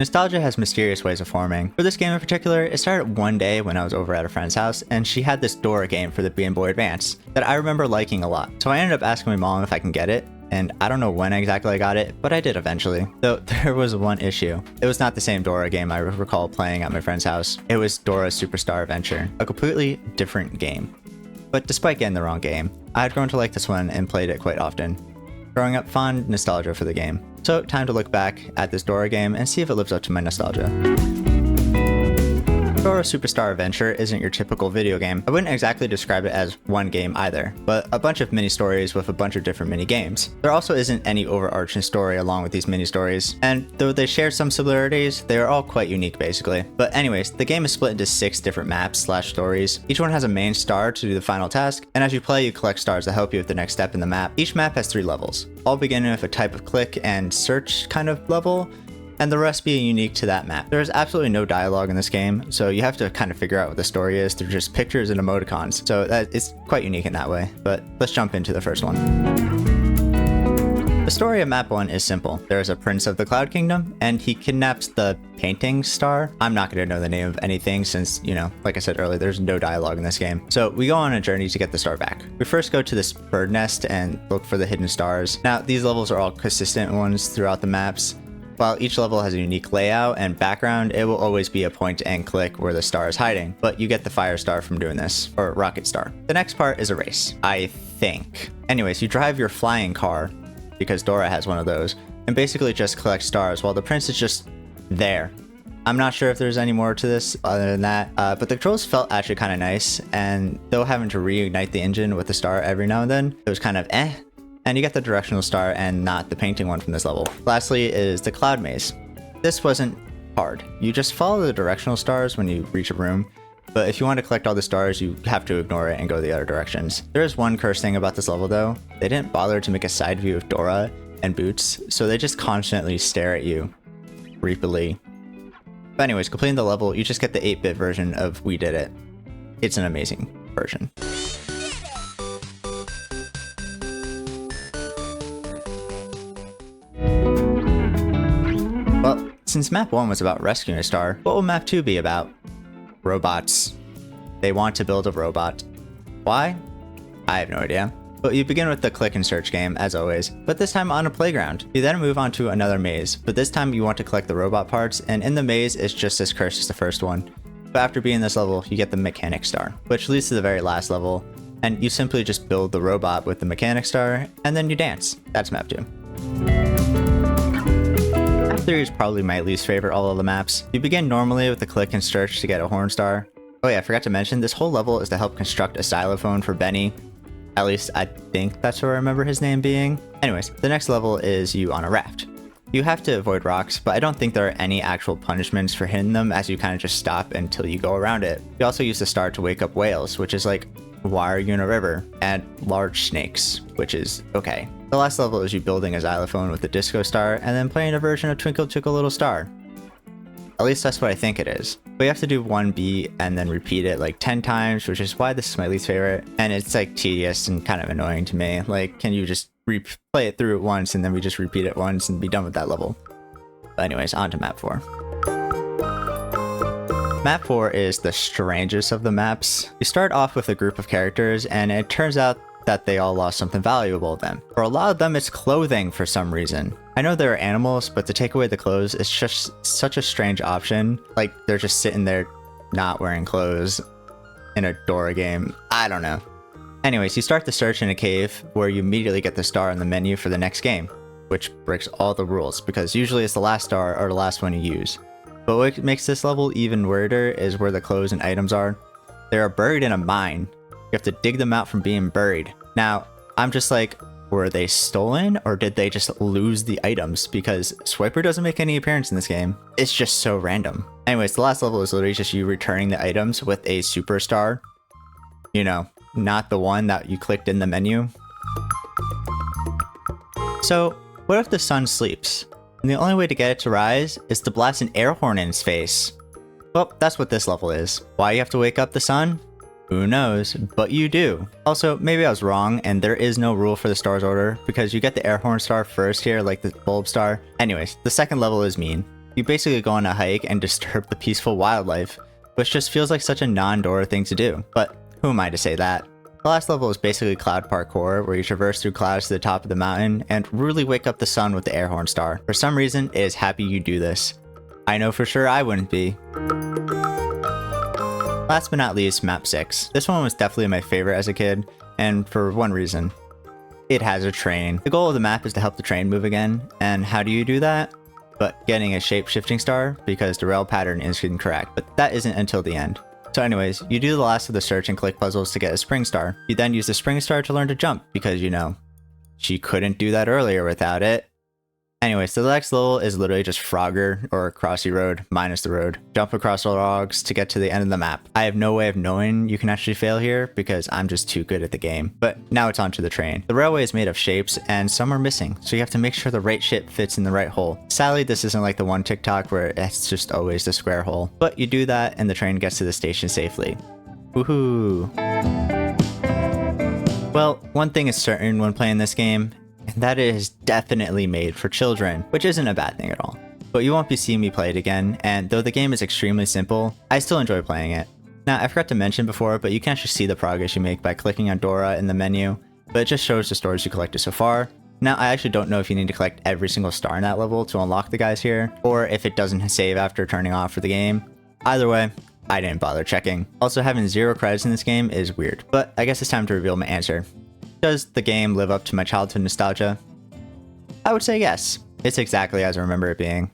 Nostalgia has mysterious ways of forming. For this game in particular, it started one day when I was over at a friend's house, and she had this Dora game for the Game Boy Advance that I remember liking a lot. So I ended up asking my mom if I can get it, and I don't know when exactly I got it, but I did eventually. Though there was one issue. It was not the same Dora game I recall playing at my friend's house. It was Dora Superstar Adventure, a completely different game. But despite getting the wrong game, I had grown to like this one and played it quite often. Growing up, fond nostalgia for the game. So time to look back at this Dora game and see if it lives up to my nostalgia. Dora Superstar Adventure isn't your typical video game. I wouldn't exactly describe it as one game either, but a bunch of mini stories with a bunch of different mini games. There also isn't any overarching story along with these mini stories, and though they share some similarities, they are all quite unique basically. But anyways, the game is split into 6 different maps/stories. Each one has a main star to do the final task, and as you play you collect stars that help you with the next step in the map. Each map has 3 levels, all beginning with a type of click and search kind of level, and the rest being unique to that map. There is absolutely no dialogue in this game, so you have to kind of figure out what the story is through just pictures and emoticons, so it's quite unique in that way. But let's jump into the first one. The story of map 1 is simple. There is a prince of the Cloud Kingdom, and he kidnaps the painting star. I'm not going to know the name of anything since, you know, like I said earlier, there's no dialogue in this game. So we go on a journey to get the star back. We first go to this bird nest and look for the hidden stars. Now, these levels are all consistent ones throughout the maps. While each level has a unique layout and background, it will always be a point and click where the star is hiding, but you get the fire star from doing this, or rocket star. The next part is a race, I think. Anyways, you drive your flying car, because Dora has one of those, and basically just collect stars while the prince is just there. I'm not sure if there's any more to this other than that, but the controls felt actually kind of nice, and though having to reignite the engine with the star every now and then, it was kind of eh. And you get the directional star and not the painting one from this level. Lastly is the cloud maze. This wasn't hard. You just follow the directional stars when you reach a room, but if you want to collect all the stars, you have to ignore it and go the other directions. There is one cursed thing about this level though. They didn't bother to make a side view of Dora and Boots, so they just constantly stare at you creepily. But anyways, completing the level, you just get the 8-bit version of We Did It. It's an amazing version. Well, since map 1 was about rescuing a star, what will map 2 be about? Robots. They want to build a robot. Why? I have no idea. But you begin with the click and search game, as always, but this time on a playground. You then move on to another maze, but this time you want to collect the robot parts, and in the maze it's just as cursed as the first one. But after beating this level, you get the mechanic star, which leads to the very last level, and you simply just build the robot with the mechanic star, and then you dance. That's map 2. Map 3 is probably my least favorite all of the maps. You begin normally with the click and search to get a horn star. Oh yeah, I forgot to mention, this whole level is to help construct a xylophone for Benny. At least I think that's what I remember his name being. Anyways, the next level is you on a raft. You have to avoid rocks, but I don't think there are any actual punishments for hitting them, as you kind of just stop until you go around it. You also use the star to wake up whales, which is like, why are you in a river? And large snakes, which is okay. The last level is you building a xylophone with the disco star and then playing a version of Twinkle Twinkle Little Star. At least that's what I think it is. But you have to do one beat and then repeat it like 10 times, which is why this is my least favorite. And it's like tedious and kind of annoying to me. Like, can you just play it through it once and then we just repeat it once and be done with that level? But anyways, on to map 4. Map 4 is the strangest of the maps. You start off with a group of characters and it turns out that they all lost something valuable to them. For a lot of them, it's clothing for some reason. I know there are animals, but to take away the clothes is just such a strange option. Like, they're just sitting there not wearing clothes in a Dora game. I don't know. Anyways, you start the search in a cave where you immediately get the star in the menu for the next game, which breaks all the rules because usually it's the last star or the last one you use. But what makes this level even weirder is where the clothes and items are. They are buried in a mine. You have to dig them out from being buried. Now, I'm just like, were they stolen or did they just lose the items? Because Swiper doesn't make any appearance in this game. It's just so random. Anyways, the last level is literally just you returning the items with a superstar. You know, not the one that you clicked in the menu. So, what if the sun sleeps? And the only way to get it to rise is to blast an air horn in its face. Well, that's what this level is. Why you have to wake up the sun? Who knows, but you do. Also, maybe I was wrong and there is no rule for the stars order because you get the air horn star first here, like the bulb star. Anyways, the second level is mean. You basically go on a hike and disturb the peaceful wildlife, which just feels like such a non-Dora thing to do. But who am I to say that? The last level is basically cloud parkour, where you traverse through clouds to the top of the mountain and rudely wake up the sun with the air horn star. For some reason, it is happy you do this. I know for sure I wouldn't be. Last but not least, map 6. This one was definitely my favorite as a kid, and for one reason. It has a train. The goal of the map is to help the train move again, and how do you do that? But getting a shape-shifting star, because the rail pattern is incorrect, but that isn't until the end. So anyways, you do the last of the search and click puzzles to get a spring star. You then use the spring star to learn to jump, because you know, she couldn't do that earlier without it. Anyways, so the next level is literally just Frogger, or Crossy Road, minus the road. Jump across the logs to get to the end of the map. I have no way of knowing you can actually fail here, because I'm just too good at the game. But now it's onto the train. The railway is made of shapes, and some are missing, so you have to make sure the right shape fits in the right hole. Sadly, this isn't like the one TikTok where it's just always the square hole. But you do that, and the train gets to the station safely. Woohoo! Well, one thing is certain when playing this game, and that it is definitely made for children, which isn't a bad thing at all. But you won't be seeing me play it again, and though the game is extremely simple, I still enjoy playing it. Now, I forgot to mention before, but you can actually see the progress you make by clicking on Dora in the menu, but it just shows the stars you collected so far. Now, I actually don't know if you need to collect every single star in that level to unlock the guys here, or if it doesn't save after turning off for the game. Either way, I didn't bother checking. Also, having 0 credits in this game is weird, but I guess it's time to reveal my answer. Does the game live up to my childhood nostalgia? I would say yes. It's exactly as I remember it being.